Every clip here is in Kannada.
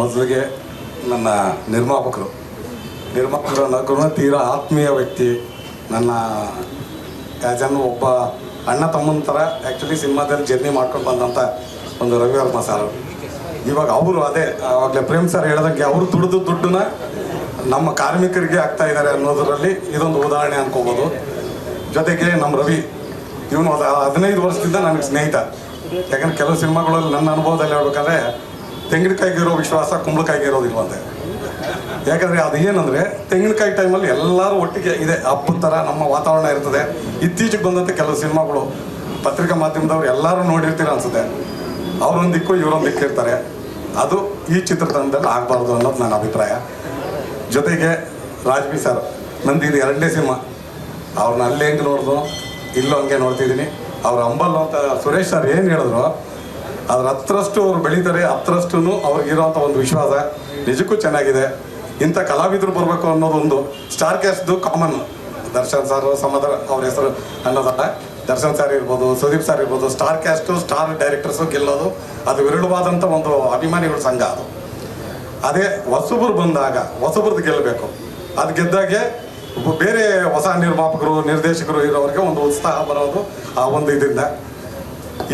ಮೊದಲಿಗೆ ನನ್ನ ನಿರ್ಮಾಪಕರು ಅನ್ನೋಕ್ಕೂ ತೀರಾ ಆತ್ಮೀಯ ವ್ಯಕ್ತಿ. ನನ್ನ ಒಬ್ಬ ಅಣ್ಣ ತಮ್ಮನ ಥರ ಆ್ಯಕ್ಚುಲಿ ಸಿನಿಮಾದಲ್ಲಿ ಜರ್ನಿ ಮಾಡ್ಕೊಂಡು ಬಂದಂಥ ಒಂದು ರವಿವರ್ಮ ಸರ್. ಇವಾಗ ಅವರು ಅದೇ ಆವಾಗಲೇ ಪ್ರೇಮ್ ಸರ್ ಹೇಳ್ದಂಗೆ ಅವರು ದುಡ್ಡನ್ನ ನಮ್ಮ ಕಾರ್ಮಿಕರಿಗೆ ಆಗ್ತಾ ಇದ್ದಾರೆ ಅನ್ನೋದರಲ್ಲಿ ಇದೊಂದು ಉದಾಹರಣೆ ಅನ್ಕೋಬೋದು. ಜೊತೆಗೆ ನಮ್ಮ ರವಿ ಇವನು 15 ವರ್ಷದಿಂದ ನನಗೆ ಸ್ನೇಹಿತ. ಯಾಕಂದ್ರೆ ಕೆಲವು ಸಿನಿಮಾಗಳಲ್ಲಿ ನನ್ನ ಅನುಭವದಲ್ಲಿ ಹೇಳ್ಬೇಕಾದ್ರೆ ತೆಂಗಿನಕಾಯಿಗಿರೋ ವಿಶ್ವಾಸ ಕುಂಬಳಕಾಯಿಗೆ ಇರೋದಿಲ್ವಂತೆ. ಯಾಕಂದರೆ ಅದು ಏನಂದರೆ ತೆಂಗಿನಕಾಯಿ ಟೈಮಲ್ಲಿ ಎಲ್ಲರೂ ಒಟ್ಟಿಗೆ ಇದೆ, ಹಬ್ಬದ ಥರ ನಮ್ಮ ವಾತಾವರಣ ಇರ್ತದೆ. ಇತ್ತೀಚೆಗೆ ಬಂದಂತೆ ಕೆಲವು ಸಿನಿಮಾಗಳು ಪತ್ರಿಕಾ ಮಾಧ್ಯಮದವ್ರು ಎಲ್ಲರೂ ನೋಡಿರ್ತೀರ ಅನಿಸುತ್ತೆ. ಅವರೊಂದು ದಿಕ್ಕು ಇವರೊಂದು ದಿಕ್ಕು ಇರ್ತಾರೆ. ಅದು ಈ ಚಿತ್ರತಂಡದಲ್ಲಿ ಆಗಬಾರ್ದು ಅನ್ನೋದು ನನ್ನ ಅಭಿಪ್ರಾಯ. ಜೊತೆಗೆ ರಾಜ್ಬಿ ಸರ್, ನಂದು ಇದು 2ನೇ ಸಿನಿಮಾ. ಅವ್ರನ್ನ ಅಲ್ಲೇ ಹೆಂಗೆ ನೋಡಿದ್ರು ಇಲ್ಲೂ ಹಂಗೆ ನೋಡ್ತಿದ್ದೀನಿ. ಅವ್ರ ಅಂಬಲ್ ಅಂತ ಸುರೇಶ್ ಸರ್ ಏನು ಹೇಳಿದ್ರು ಅದ್ರ 10ರಷ್ಟು ಅವ್ರು ಬೆಳೀತಾರೆ, 10ರಷ್ಟು ಅವ್ರಿಗಿರೋಂಥ ಒಂದು ವಿಶ್ವಾಸ ನಿಜಕ್ಕೂ ಚೆನ್ನಾಗಿದೆ. ಇಂಥ ಕಲಾವಿದರು ಬರಬೇಕು ಅನ್ನೋದೊಂದು ಸ್ಟಾರ್ ಕ್ಯಾಸ್ಟ್ದು ಕಾಮನ್. ದರ್ಶನ್ ಸರ್ ಸಮಾಧಾನ ಅವ್ರ ಹೆಸರು ಅನ್ನೋದಲ್ಲ, ದರ್ಶನ್ ಸರ್ ಇರ್ಬೋದು, ಸುದೀಪ್ ಸರ್ ಇರ್ಬೋದು, ಸ್ಟಾರ್ ಕ್ಯಾಸ್ಟು ಸ್ಟಾರ್ ಡೈರೆಕ್ಟರ್ಸು ಗೆಲ್ಲೋದು ಅದು ವಿರಳವಾದಂಥ ಒಂದು ಅಭಿಮಾನಿಗಳ ಸಂಘ. ಅದು ಅದೇ ಹೊಸಬ್ರು ಬಂದಾಗ ಹೊಸಬ್ರದ್ದು ಗೆಲ್ಲಬೇಕು. ಅದು ಗೆದ್ದಾಗೆ ಬೇರೆ ಹೊಸ ನಿರ್ಮಾಪಕರು ನಿರ್ದೇಶಕರು ಇರೋರಿಗೆ ಒಂದು ಉತ್ಸಾಹ ಬರೋದು ಆ ಒಂದು ಇದರಿಂದ.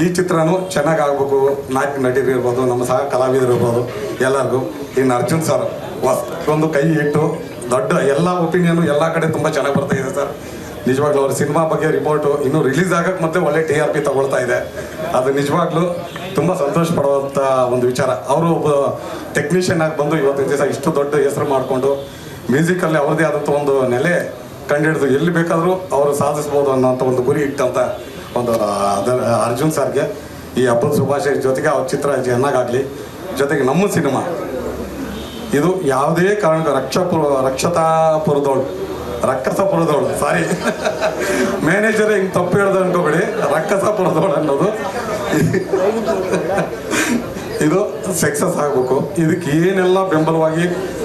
ಈ ಚಿತ್ರನೂ ಚೆನ್ನಾಗಿ ಆಗಬೇಕು. ನಾಯಕ ನಟರು ಇರ್ಬೋದು, ನಮ್ಮ ಸಹ ಕಲಾವಿದರು ಇರ್ಬೋದು, ಎಲ್ಲರಿಗೂ. ಇನ್ನು ಅರ್ಜುನ್ ಸರ್ ಒಂದು ಕೈ ಇಟ್ಟು ದೊಡ್ಡ ಎಲ್ಲ ಒಪಿನಿಯನು ಎಲ್ಲ ಕಡೆ ತುಂಬ ಚೆನ್ನಾಗಿ ಬರ್ತಾ ಇದೆ ಸರ್. ನಿಜವಾಗ್ಲೂ ಅವ್ರ ಸಿನಿಮಾ ಬಗ್ಗೆ ರಿಪೋರ್ಟು ಇನ್ನೂ ರಿಲೀಸ್ ಆಗಕ್ಕೆ ಮತ್ತೆ ಒಳ್ಳೆ TRP ತಗೊಳ್ತಾ ಇದೆ. ಅದು ನಿಜವಾಗ್ಲೂ ತುಂಬ ಸಂತೋಷ ಪಡುವಂಥ ಒಂದು ವಿಚಾರ. ಅವರು ಒಬ್ಬ ಟೆಕ್ನಿಷಿಯನ್ ಆಗಿ ಬಂದು ಇವತ್ತಿನ ದಿವಸ ಇಷ್ಟು ದೊಡ್ಡ ಹೆಸರು ಮಾಡಿಕೊಂಡು ಮ್ಯೂಸಿಕಲ್ಲಿ ಅವ್ರದ್ದೇ ಆದಂಥ ಒಂದು ನೆಲೆ ಕಂಡುಹಿಡಿದು ಎಲ್ಲಿ ಬೇಕಾದರೂ ಅವರು ಸಾಧಿಸ್ಬೋದು ಅನ್ನೋಂಥ ಒಂದು ಗುರಿ ಇಟ್ಟಂಥ ಒಂದು ಅರ್ಜುನ್ ಸರ್ಗೆ ಈ ಹಬ್ಬದ ಶುಭಾಶಯ. ಜೊತೆಗೆ ಅವ್ರ ಚಿತ್ರ ಚೆನ್ನಾಗಾಗಲಿ. ಜೊತೆಗೆ ನಮ್ಮ ಸಿನಿಮಾ ಇದು ಯಾವುದೇ ಕಾರಣಕ್ಕೂ ರಕ್ಕಸಪುರದವಳು ಸಾರಿ ಮ್ಯಾನೇಜರ್ ಹಿಂಗೆ ತಪ್ಪು ಹೇಳ್ದು ಅನ್ಕೋಬೇಡಿ. ರಕ್ಕಸಪುರದವಳು ಅನ್ನೋದು ಇದು ಸಕ್ಸಸ್ ಆಗಬೇಕು. ಇದಕ್ಕೆ ಏನೆಲ್ಲ ಬೆಂಬಲವಾಗಿ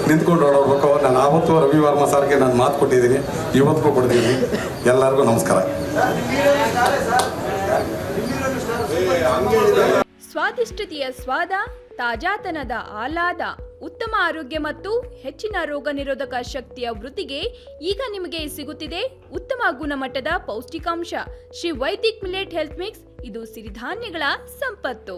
ನಿಂತ್ಕೊಂಡು ಓಡಾಡಬೇಕು. ನಾನು ಆವತ್ತು ರವಿವರ್ಮ ಸರ್ಗೆ ನಾನು ಮಾತು ಕೊಟ್ಟಿದ್ದೀನಿ, ಇವತ್ತಿಗೂ ಕೊಡ್ತೀನಿ. ಎಲ್ಲರಿಗೂ ನಮಸ್ಕಾರ. ಸ್ವಾದಿಷ್ಟತೆಯ ಸ್ವಾದ, ತಾಜಾತನದ ಆಹ್ಲಾದ, ಉತ್ತಮ ಆರೋಗ್ಯ ಮತ್ತು ಹೆಚ್ಚಿನ ರೋಗ ನಿರೋಧಕ ಶಕ್ತಿಯ ವೃದ್ಧಿಗೆ ಈಗ ನಿಮಗೆ ಸಿಗುತ್ತಿದೆ ಉತ್ತಮ ಗುಣಮಟ್ಟದ ಪೌಷ್ಟಿಕಾಂಶ. Shri Vaidik millet health mix. ಇದು ಸಿರಿಧಾನ್ಯಗಳ ಸಂಪತ್ತು.